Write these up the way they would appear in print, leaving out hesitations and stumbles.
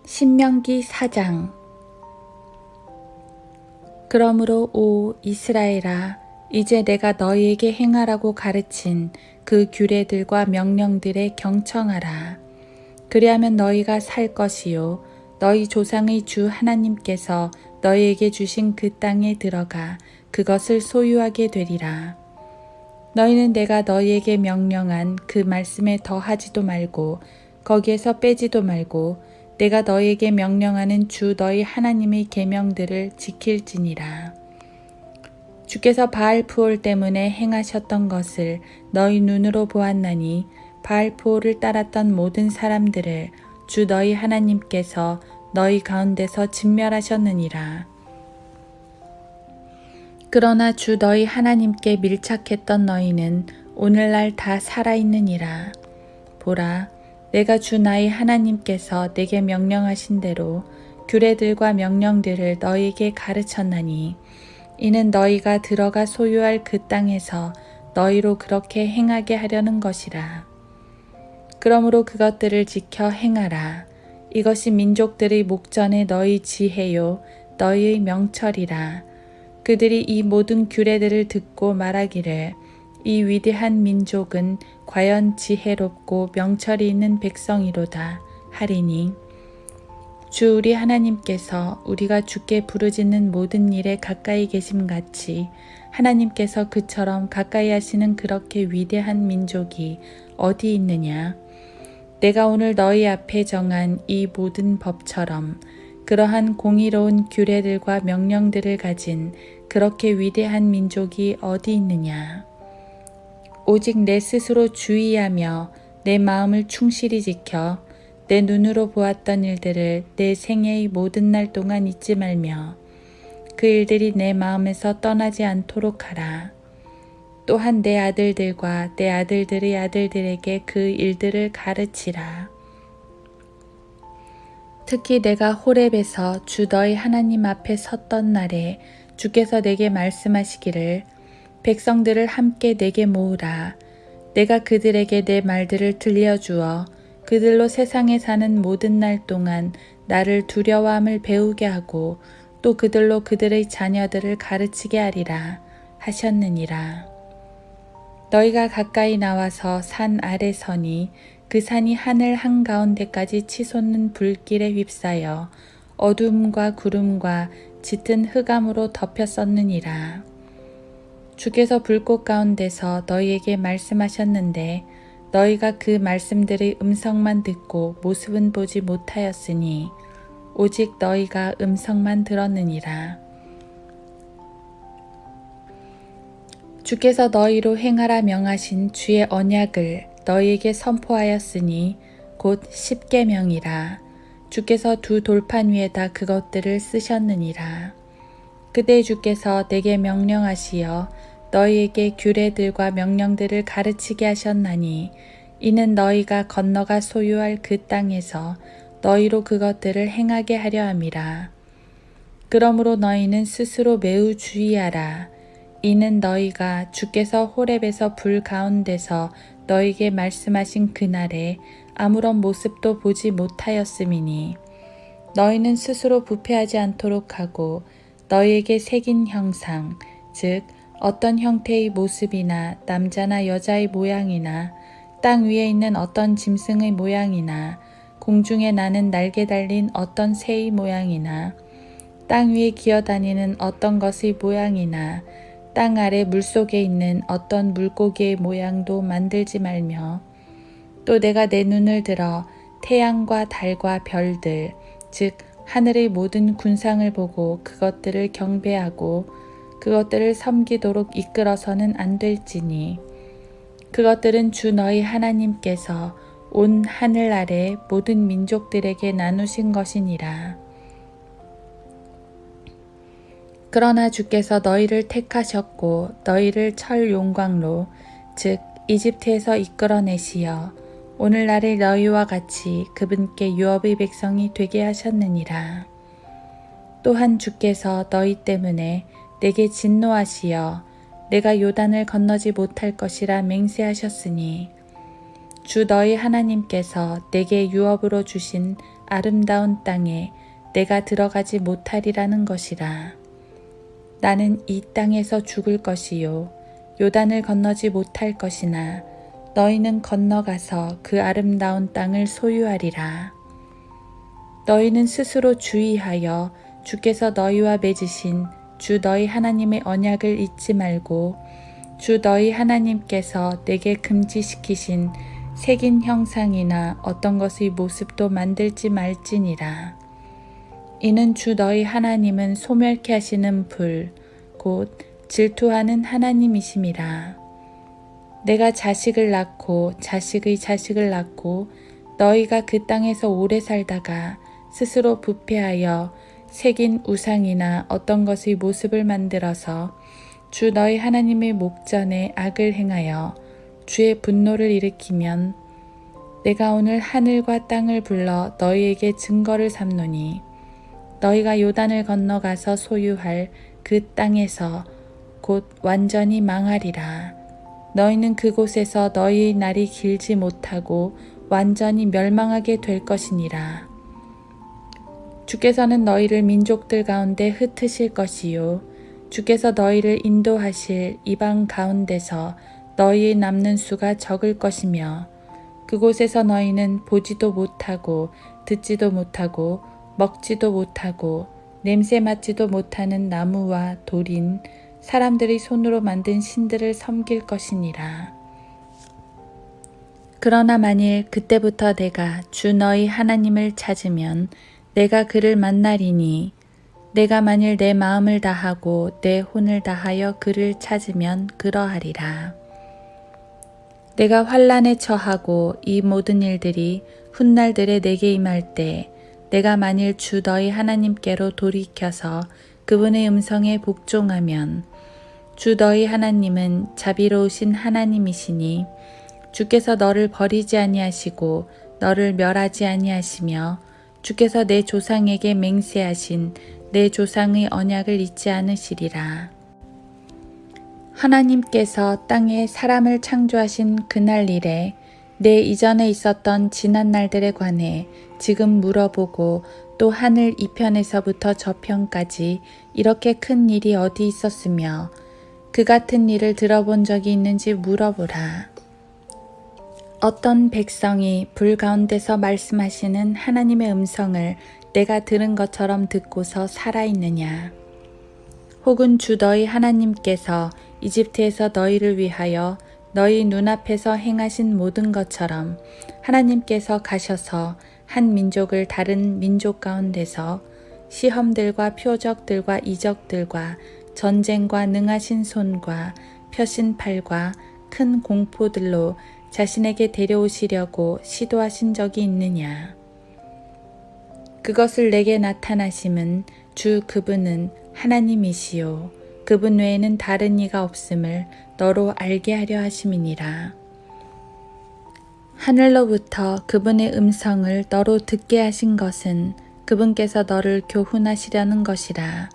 신명기 4장. 그러므로 오 이스라엘아, 이제 내가 너희에게 행하라고 가르친 그 규례들과 명령들에 경청하라. 그리하면 너희가 살 것이요 너희 조상의 주 하나님께서 너희에게 주신 그 땅에 들어가 그것을 소유하게 되리라. 너희는 내가 너희에게 명령한 그 말씀에 더하지도 말고 거기에서 빼지도 말고 내가 너희에게 명령하는 주 너희 하나님의 계명들을 지킬지니라. 주께서 바알프올 때문에 행하셨던 것을 너희 눈으로 보았나니 바알프올을 따랐던 모든 사람들을 주 너희 하나님께서 너희 가운데서 진멸하셨느니라. 그러나 주 너희 하나님께 밀착했던 너희는 오늘날 다 살아있느니라. 보라, 내가 주 나의 하나님께서 내게 명령하신 대로 규례들과 명령들을 너희에게 가르쳤나니 이는 너희가 들어가 소유할 그 땅에서 너희로 그렇게 행하게 하려는 것이라. 그러므로 그것들을 지켜 행하라. 이것이 민족들의 목전에 너희 지혜요 너희의 명철이라. 그들이 이 모든 규례들을 듣고 말하기를 이 위대한 민족은 과연 지혜롭고 명철이 있는 백성이로다 하리니 주 우리 하나님께서 우리가 주께 부르짖는 모든 일에 가까이 계심같이 하나님께서 그처럼 가까이 하시는 그렇게 위대한 민족이 어디 있느냐. 내가 오늘 너희 앞에 정한 이 모든 법처럼 그러한 공의로운 규례들과 명령들을 가진 그렇게 위대한 민족이 어디 있느냐. 오직 내 스스로 주의하며 내 마음을 충실히 지켜 내 눈으로 보았던 일들을 내 생애의 모든 날 동안 잊지 말며 그 일들이 내 마음에서 떠나지 않도록 하라. 또한 내 아들들과 내 아들들의 아들들에게 그 일들을 가르치라. 특히 내가 호렙에서 주 너희 하나님 앞에 섰던 날에 주께서 내게 말씀하시기를 백성들을 함께 내게 모으라. 내가 그들에게 내 말들을 들려주어 그들로 세상에 사는 모든 날 동안 나를 두려워함을 배우게 하고 또 그들로 그들의 자녀들을 가르치게 하리라 하셨느니라. 너희가 가까이 나와서 산 아래 서니 그 산이 하늘 한가운데까지 치솟는 불길에 휩싸여 어둠과 구름과 짙은 흑암으로 덮였었느니라. 주께서 불꽃 가운데서 너희에게 말씀하셨는데 너희가 그 말씀들의 음성만 듣고 모습은 보지 못하였으니 오직 너희가 음성만 들었느니라. 주께서 너희로 행하라 명하신 주의 언약을 너희에게 선포하였으니 곧 십계명이라. 주께서 두 돌판 위에다 그것들을 쓰셨느니라. 그때 주께서 내게 명령하시어 너희에게 규례들과 명령들을 가르치게 하셨나니 이는 너희가 건너가 소유할 그 땅에서 너희로 그것들을 행하게 하려 함이라. 그러므로 너희는 스스로 매우 주의하라. 이는 너희가 주께서 호렙에서 불 가운데서 너희에게 말씀하신 그날에 아무런 모습도 보지 못하였음이니 너희는 스스로 부패하지 않도록 하고 너희에게 새긴 형상, 즉 어떤 형태의 모습이나 남자나 여자의 모양이나 땅 위에 있는 어떤 짐승의 모양이나 공중에 나는 날개 달린 어떤 새의 모양이나 땅 위에 기어다니는 어떤 것의 모양이나 땅 아래 물속에 있는 어떤 물고기의 모양도 만들지 말며 또 내가 내 눈을 들어 태양과 달과 별들, 즉 하늘의 모든 군상을 보고 그것들을 경배하고 그것들을 섬기도록 이끌어서는 안 될지니 그것들은 주 너희 하나님께서 온 하늘 아래 모든 민족들에게 나누신 것이니라. 그러나 주께서 너희를 택하셨고 너희를 철 용광로 즉 이집트에서 이끌어내시어 오늘날의 너희와 같이 그분께 유업의 백성이 되게 하셨느니라. 또한 주께서 너희 때문에 내게 진노하시어 내가 요단을 건너지 못할 것이라 맹세하셨으니 주 너희 하나님께서 내게 유업으로 주신 아름다운 땅에 내가 들어가지 못하리라는 것이라. 나는 이 땅에서 죽을 것이요 요단을 건너지 못할 것이나 너희는 건너가서 그 아름다운 땅을 소유하리라. 너희는 스스로 주의하여 주께서 너희와 맺으신 주 너희 하나님의 언약을 잊지 말고 주 너희 하나님께서 내게 금지시키신 새긴 형상이나 어떤 것의 모습도 만들지 말지니라. 이는 주 너희 하나님은 소멸케 하시는 불, 곧 질투하는 하나님이심이라. 내가 자식을 낳고 자식의 자식을 낳고 너희가 그 땅에서 오래 살다가 스스로 부패하여 새긴 우상이나 어떤 것의 모습을 만들어서 주 너희 하나님의 목전에 악을 행하여 주의 분노를 일으키면 내가 오늘 하늘과 땅을 불러 너희에게 증거를 삼노니 너희가 요단을 건너가서 소유할 그 땅에서 곧 완전히 망하리라. 너희는 그곳에서 너희의 날이 길지 못하고 완전히 멸망하게 될 것이니라. 주께서는 너희를 민족들 가운데 흩으실 것이요 주께서 너희를 인도하실 이방 가운데서 너희의 남는 수가 적을 것이며 그곳에서 너희는 보지도 못하고 듣지도 못하고 먹지도 못하고 냄새 맡지도 못하는 나무와 돌인 사람들이 손으로 만든 신들을 섬길 것이니라. 그러나 만일 그때부터 내가 주 너희 하나님을 찾으면 내가 그를 만나리니 내가 만일 내 마음을 다하고 내 혼을 다하여 그를 찾으면 그러하리라. 내가 환난에 처하고 이 모든 일들이 훗날들에 내게 임할 때 내가 만일 주 너희 하나님께로 돌이켜서 그분의 음성에 복종하면 주 너희 하나님은 자비로우신 하나님이시니 주께서 너를 버리지 아니하시고 너를 멸하지 아니하시며 주께서 내 조상에게 맹세하신 내 조상의 언약을 잊지 않으시리라. 하나님께서 땅에 사람을 창조하신 그날 이래 내 이전에 있었던 지난 날들에 관해 지금 물어보고 또 하늘 이편에서부터 저편까지 이렇게 큰 일이 어디 있었으며 그 같은 일을 들어본 적이 있는지 물어보라. 어떤 백성이 불 가운데서 말씀하시는 하나님의 음성을 내가 들은 것처럼 듣고서 살아있느냐? 혹은 주 너희 하나님께서 이집트에서 너희를 위하여 너희 눈앞에서 행하신 모든 것처럼 하나님께서 가셔서 한 민족을 다른 민족 가운데서 시험들과 표적들과 이적들과 전쟁과 능하신 손과 펴신 팔과 큰 공포들로 자신에게 데려오시려고 시도하신 적이 있느냐? 그것을 내게 나타나심은 주 그분은 하나님이시요 그분 외에는 다른 이가 없음을 너로 알게 하려 하심이니라. 하늘로부터 그분의 음성을 너로 듣게 하신 것은 그분께서 너를 교훈하시려는 것이라.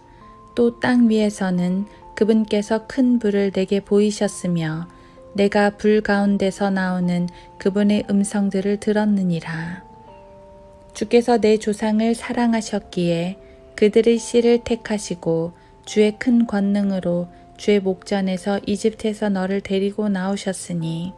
또 땅 위에서는 그분께서 큰 불을 내게 보이셨으며 내가 불 가운데서 나오는 그분의 음성들을 들었느니라. 주께서 내 조상을 사랑하셨기에 그들의 씨를 택하시고 주의 큰 권능으로 주의 목전에서 이집트에서 너를 데리고 나오셨으니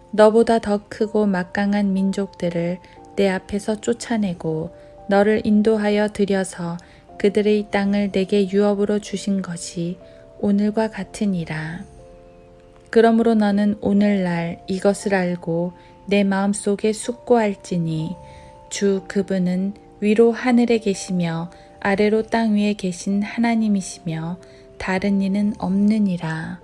너보다 더 크고 막강한 민족들을 내 앞에서 쫓아내고 너를 인도하여 들여서 그들의 땅을 내게 유업으로 주신 것이 오늘과 같으니라. 그러므로 너는 오늘날 이것을 알고 내 마음속에 숙고할지니 주 그분은 위로 하늘에 계시며 아래로 땅 위에 계신 하나님이시며 다른 이는 없느니라.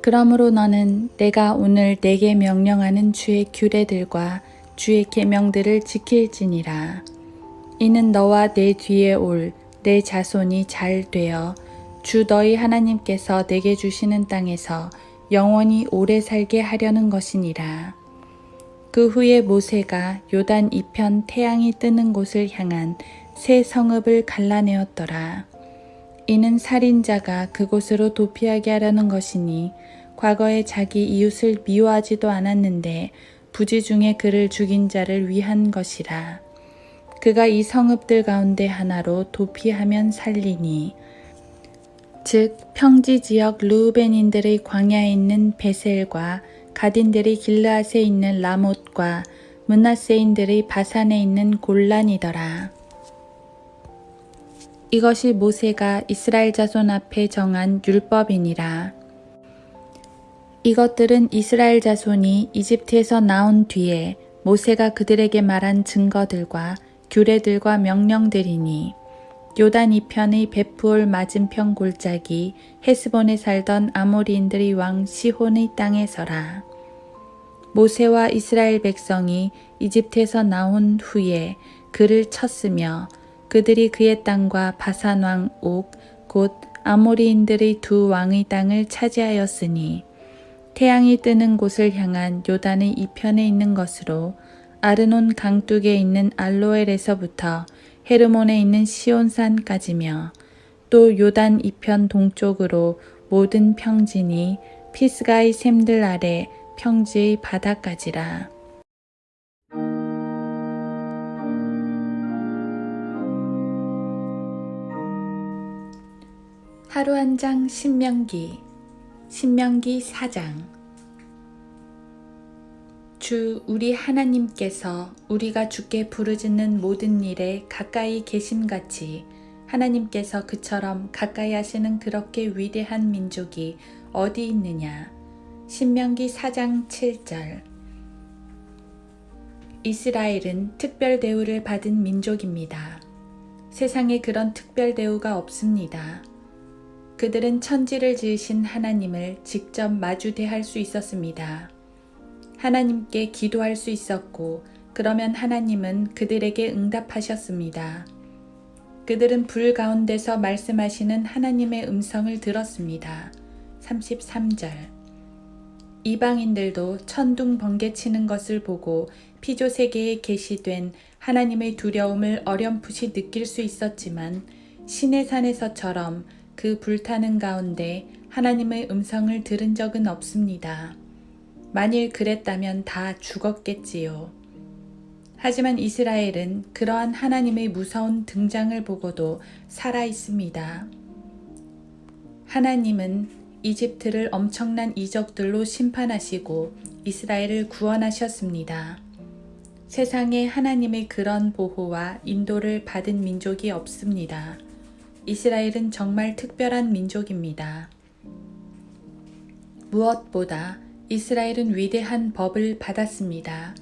그러므로 너는 내가 오늘 내게 명령하는 주의 규례들과 주의 계명들을 지킬지니라. 이는 너와 내 뒤에 올 내 자손이 잘 되어 주 너희 하나님께서 내게 주시는 땅에서 영원히 오래 살게 하려는 것이니라. 그 후에 모세가 요단 이편 태양이 뜨는 곳을 향한 새 성읍을 갈라내었더라. 이는 살인자가 그곳으로 도피하게 하려는 것이니 과거에 자기 이웃을 미워하지도 않았는데 부지 중에 그를 죽인 자를 위한 것이라. 그가 이 성읍들 가운데 하나로 도피하면 살리니 즉 평지 지역 르우벤인들의 광야에 있는 베셀과 가딘들이 길르앗에 있는 라못과 므낫세인들의 바산에 있는 골란이더라. 이것이 모세가 이스라엘 자손 앞에 정한 율법이니라. 이것들은 이스라엘 자손이 이집트에서 나온 뒤에 모세가 그들에게 말한 증거들과 규례들과 명령들이니 요단 이편의 베프올 맞은편 골짜기 헤스본에 살던 아모리인들의 왕 시혼의 땅에서라. 모세와 이스라엘 백성이 이집트에서 나온 후에 그를 쳤으며 그들이 그의 땅과 바산 왕 옥 곧 아모리인들의 두 왕의 땅을 차지하였으니 태양이 뜨는 곳을 향한 요단의 이편에 있는 것으로 아르논 강둑에 있는 알로엘에서부터 헤르몬에 있는 시온산까지며 또 요단 이편 동쪽으로 모든 평진이 피스가의 샘들 아래 평지의 바다까지라. 하루 한 장 신명기 4장. 주 우리 하나님께서 우리가 주께 부르짖는 모든 일에 가까이 계심같이 하나님께서 그처럼 가까이 하시는 그렇게 위대한 민족이 어디 있느냐. 신명기 4장 7절. 이스라엘은 특별 대우를 받은 민족입니다. 세상에 그런 특별 대우가 없습니다. 그들은 천지를 지으신 하나님을 직접 마주 대할 수 있었습니다. 하나님께 기도할 수 있었고 그러면 하나님은 그들에게 응답하셨습니다. 그들은 불 가운데서 말씀하시는 하나님의 음성을 들었습니다. 33절. 이방인들도 천둥 번개 치는 것을 보고 피조 세계에 계시된 하나님의 두려움을 어렴풋이 느낄 수 있었지만 시내산에서처럼 그 불타는 가운데 하나님의 음성을 들은 적은 없습니다. 만일 그랬다면 다 죽었겠지요. 하지만 이스라엘은 그러한 하나님의 무서운 등장을 보고도 살아 있습니다. 하나님은 이집트를 엄청난 이적들로 심판하시고 이스라엘을 구원하셨습니다. 세상에 하나님의 그런 보호와 인도를 받은 민족이 없습니다. 이스라엘은 정말 특별한 민족입니다. 무엇보다 이스라엘은 위대한 법을 받았습니다.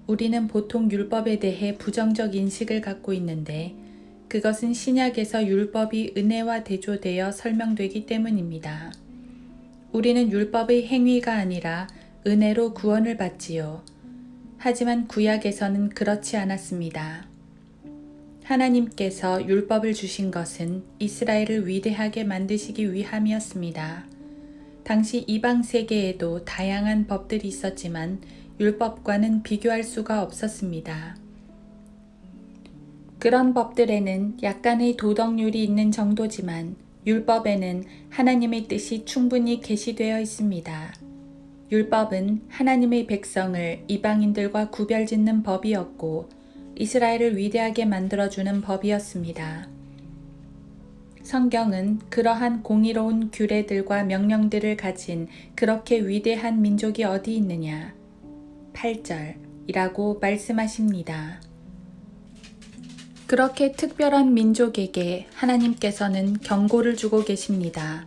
우리는 보통 율법에 대해 부정적 인식을 갖고 있는데 그것은 신약에서 율법이 은혜와 대조되어 설명되기 때문입니다. 우리는 율법의 행위가 아니라 은혜로 구원을 받지요. 하지만 구약에서는 그렇지 않았습니다. 하나님께서 율법을 주신 것은 이스라엘을 위대하게 만드시기 위함이었습니다. 당시 이방 세계에도 다양한 법들이 있었지만 율법과는 비교할 수가 없었습니다. 그런 법들에는 약간의 도덕률이 있는 정도지만 율법에는 하나님의 뜻이 충분히 계시되어 있습니다. 율법은 하나님의 백성을 이방인들과 구별짓는 법이었고 이스라엘을 위대하게 만들어주는 법이었습니다. 성경은 그러한 공의로운 규례들과 명령들을 가진 그렇게 위대한 민족이 어디 있느냐 8절이라고 말씀하십니다. 그렇게 특별한 민족에게 하나님께서는 경고를 주고 계십니다.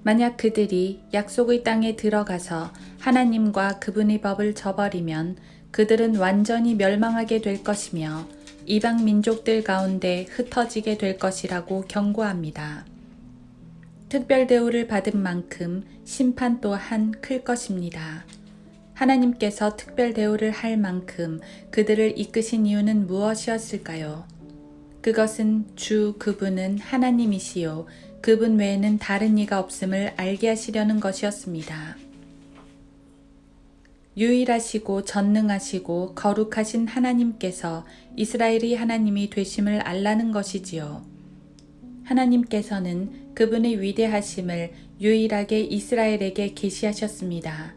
만약 그들이 약속의 땅에 들어가서 하나님과 그분의 법을 저버리면 그들은 완전히 멸망하게 될 것이며 이방 민족들 가운데 흩어지게 될 것이라고 경고합니다. 특별 대우를 받은 만큼 심판 또한 클 것입니다. 하나님께서 특별 대우를 할 만큼 그들을 이끄신 이유는 무엇이었을까요? 그것은 주 그분은 하나님이시요 그분 외에는 다른 이가 없음을 알게 하시려는 것이었습니다. 유일하시고 전능하시고 거룩하신 하나님께서 이스라엘의 하나님이 되심을 알라는 것이지요. 하나님께서는 그분의 위대하심을 유일하게 이스라엘에게 계시하셨습니다.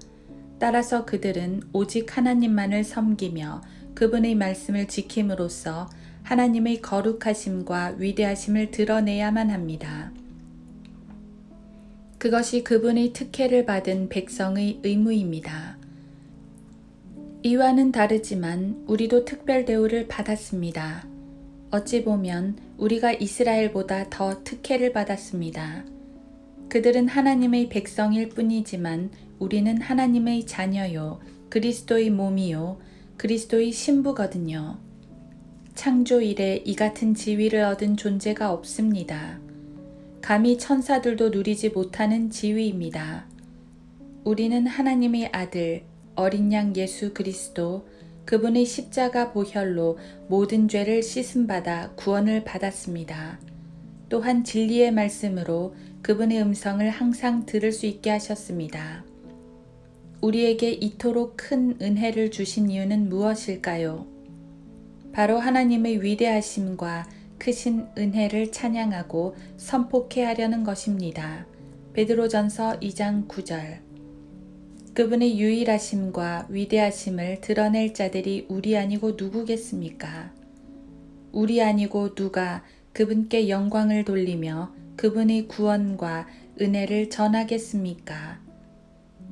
따라서 그들은 오직 하나님만을 섬기며 그분의 말씀을 지킴으로써 하나님의 거룩하심과 위대하심을 드러내야만 합니다. 그것이 그분의 특혜를 받은 백성의 의무입니다. 이와는 다르지만 우리도 특별 대우를 받았습니다. 어찌 보면 우리가 이스라엘보다 더 특혜를 받았습니다. 그들은 하나님의 백성일 뿐이지만 우리는 하나님의 자녀요, 그리스도의 몸이요, 그리스도의 신부거든요. 창조 이래 이 같은 지위를 얻은 존재가 없습니다. 감히 천사들도 누리지 못하는 지위입니다. 우리는 하나님의 아들, 어린 양 예수 그리스도, 그분의 십자가 보혈로 모든 죄를 씻음받아 구원을 받았습니다. 또한 진리의 말씀으로 그분의 음성을 항상 들을 수 있게 하셨습니다. 우리에게 이토록 큰 은혜를 주신 이유는 무엇일까요? 바로 하나님의 위대하심과 크신 은혜를 찬양하고 선포케 하려는 것입니다. 베드로전서 2장 9절. 그분의 유일하심과 위대하심을 드러낼 자들이 우리 아니고 누구겠습니까? 우리 아니고 누가 그분께 영광을 돌리며 그분의 구원과 은혜를 전하겠습니까?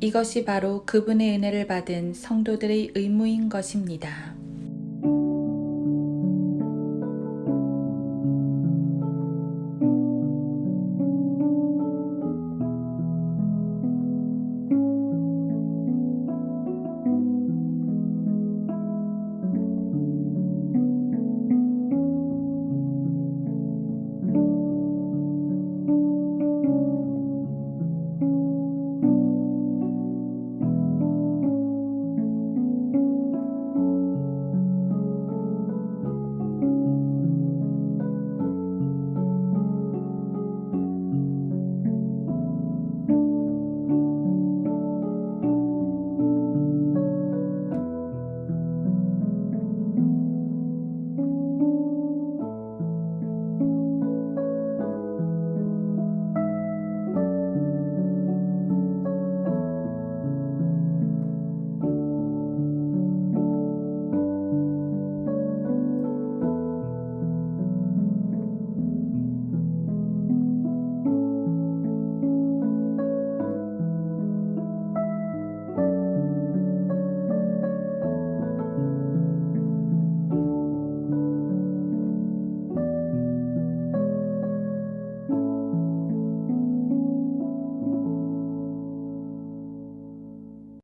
이것이 바로 그분의 은혜를 받은 성도들의 의무인 것입니다.